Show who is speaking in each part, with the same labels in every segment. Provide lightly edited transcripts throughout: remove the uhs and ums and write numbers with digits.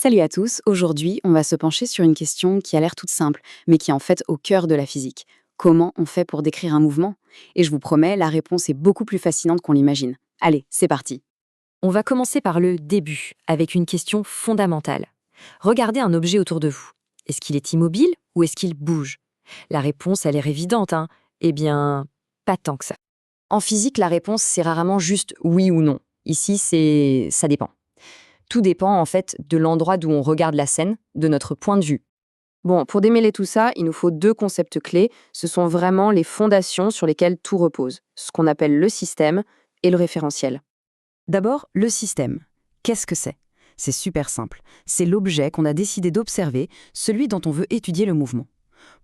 Speaker 1: Salut à tous, aujourd'hui on va se pencher sur une question qui a l'air toute simple, mais qui est en fait au cœur de la physique. Comment on fait pour décrire un mouvement? Et je vous promets, la réponse est beaucoup plus fascinante qu'on l'imagine. Allez, c'est parti.
Speaker 2: On va commencer par le début, avec une question fondamentale. Regardez un objet autour de vous. Est-ce qu'il est immobile ou est-ce qu'il bouge? La réponse a l'air évidente, hein? Eh bien, pas tant que ça. En physique, la réponse, c'est rarement juste oui ou non. Ici, ça dépend. Tout dépend en fait de l'endroit d'où on regarde la scène, de notre point de vue.
Speaker 1: Bon, pour démêler tout ça, il nous faut deux concepts clés. Ce sont vraiment les fondations sur lesquelles tout repose, ce qu'on appelle le système et le référentiel.
Speaker 3: D'abord, le système. Qu'est-ce que c'est? C'est super simple. C'est l'objet qu'on a décidé d'observer, celui dont on veut étudier le mouvement.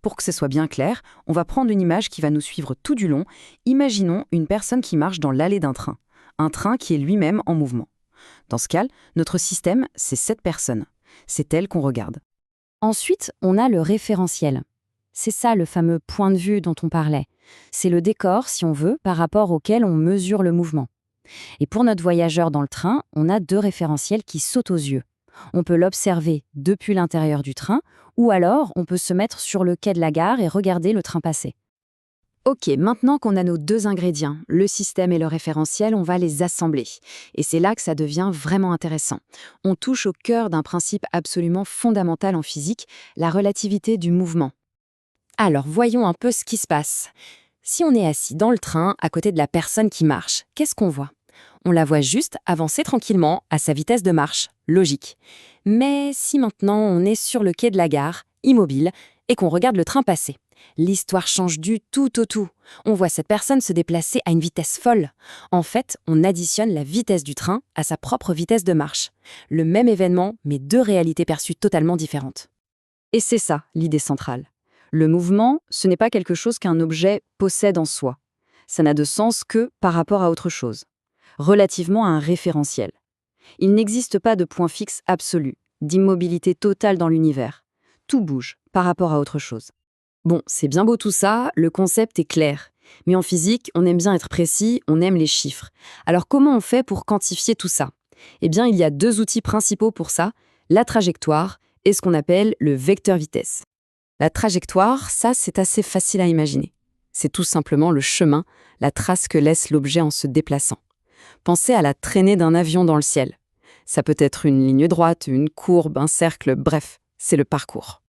Speaker 3: Pour que ce soit bien clair, on va prendre une image qui va nous suivre tout du long. Imaginons une personne qui marche dans l'allée d'un train. Un train qui est lui-même en mouvement. Dans ce cas, notre système, c'est cette personne. C'est elle qu'on regarde.
Speaker 2: Ensuite, on a le référentiel. C'est ça le fameux point de vue dont on parlait. C'est le décor, si on veut, par rapport auquel on mesure le mouvement. Et pour notre voyageur dans le train, on a deux référentiels qui sautent aux yeux. On peut l'observer depuis l'intérieur du train, ou alors on peut se mettre sur le quai de la gare et regarder le train passer.
Speaker 1: Ok, maintenant qu'on a nos deux ingrédients, le système et le référentiel, on va les assembler. Et c'est là que ça devient vraiment intéressant. On touche au cœur d'un principe absolument fondamental en physique, la relativité du mouvement.
Speaker 2: Alors voyons un peu ce qui se passe. Si on est assis dans le train à côté de la personne qui marche, qu'est-ce qu'on voit? On la voit juste avancer tranquillement à sa vitesse de marche, logique. Mais si maintenant on est sur le quai de la gare, immobile, et qu'on regarde le train passer, l'histoire change du tout au tout. On voit cette personne se déplacer à une vitesse folle. En fait, on additionne la vitesse du train à sa propre vitesse de marche. Le même événement, mais deux réalités perçues totalement différentes.
Speaker 1: Et c'est ça, l'idée centrale. Le mouvement, ce n'est pas quelque chose qu'un objet possède en soi. Ça n'a de sens que par rapport à autre chose, relativement à un référentiel. Il n'existe pas de point fixe absolu, d'immobilité totale dans l'univers. Tout bouge par rapport à autre chose. Bon, c'est bien beau tout ça, le concept est clair. Mais en physique, on aime bien être précis, on aime les chiffres. Alors comment on fait pour quantifier tout ça? Eh bien, il y a deux outils principaux pour ça, la trajectoire et ce qu'on appelle le vecteur vitesse. La trajectoire, ça, c'est assez facile à imaginer. C'est tout simplement le chemin, la trace que laisse l'objet en se déplaçant. Pensez à la traînée d'un avion dans le ciel. Ça peut être une ligne droite, une courbe, un cercle, bref, c'est le parcours.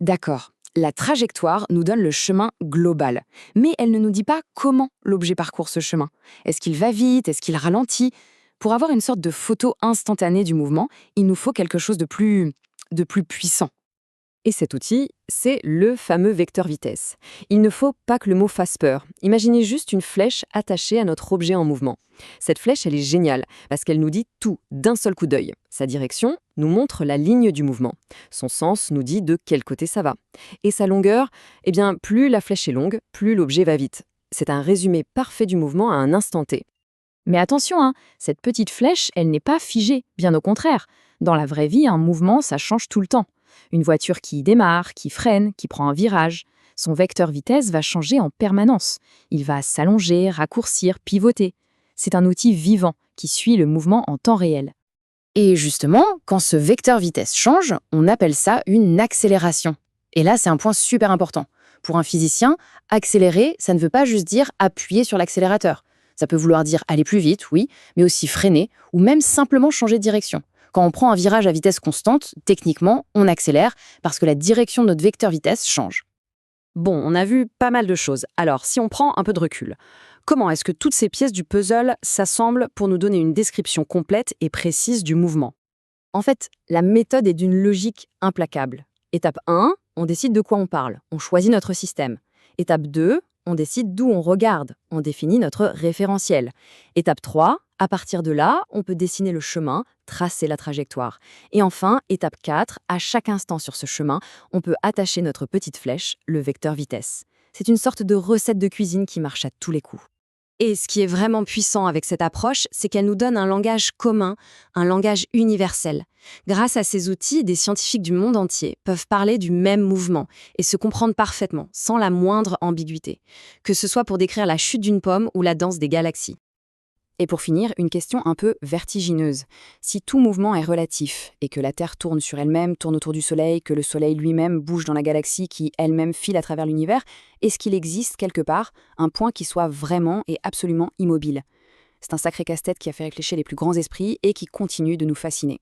Speaker 1: D'accord. La trajectoire nous donne le chemin global, mais elle ne nous dit pas comment l'objet parcourt ce chemin. Est-ce qu'il va vite? Est-ce qu'il ralentit? Pour avoir une sorte de photo instantanée du mouvement, il nous faut quelque chose de plus puissant. Et cet outil, c'est le fameux vecteur vitesse. Il ne faut pas que le mot fasse peur. Imaginez juste une flèche attachée à notre objet en mouvement. Cette flèche, elle est géniale parce qu'elle nous dit tout d'un seul coup d'œil. Sa direction nous montre la ligne du mouvement. Son sens nous dit de quel côté ça va. Et sa longueur, eh bien, plus la flèche est longue, plus l'objet va vite. C'est un résumé parfait du mouvement à un instant T. Mais attention, hein, cette petite flèche, elle n'est pas figée, bien au contraire. Dans la vraie vie, un mouvement, ça change tout le temps. Une voiture qui démarre, qui freine, qui prend un virage, son vecteur vitesse va changer en permanence. Il va s'allonger, raccourcir, pivoter. C'est un outil vivant qui suit le mouvement en temps réel. Et justement, quand ce vecteur vitesse change, on appelle ça une accélération. Et là, c'est un point super important. Pour un physicien, accélérer, ça ne veut pas juste dire appuyer sur l'accélérateur. Ça peut vouloir dire aller plus vite, oui, mais aussi freiner ou même simplement changer de direction. Quand on prend un virage à vitesse constante, techniquement, on accélère parce que la direction de notre vecteur vitesse change. Bon, on a vu pas mal de choses. Alors, si on prend un peu de recul, comment est-ce que toutes ces pièces du puzzle s'assemblent pour nous donner une description complète et précise du mouvement? En fait, la méthode est d'une logique implacable. Étape 1, on décide de quoi on parle. On choisit notre système. Étape 2, on décide d'où on regarde. On définit notre référentiel. Étape 3, à partir de là, on peut dessiner le chemin, tracer la trajectoire. Et enfin, étape 4, à chaque instant sur ce chemin, on peut attacher notre petite flèche, le vecteur vitesse. C'est une sorte de recette de cuisine qui marche à tous les coups. Et ce qui est vraiment puissant avec cette approche, c'est qu'elle nous donne un langage commun, un langage universel. Grâce à ces outils, des scientifiques du monde entier peuvent parler du même mouvement et se comprendre parfaitement, sans la moindre ambiguïté, que ce soit pour décrire la chute d'une pomme ou la danse des galaxies. Et pour finir, une question un peu vertigineuse. Si tout mouvement est relatif, et que la Terre tourne sur elle-même, tourne autour du Soleil, que le Soleil lui-même bouge dans la galaxie qui elle-même file à travers l'univers, est-ce qu'il existe quelque part un point qui soit vraiment et absolument immobile? C'est un sacré casse-tête qui a fait réfléchir les plus grands esprits et qui continue de nous fasciner.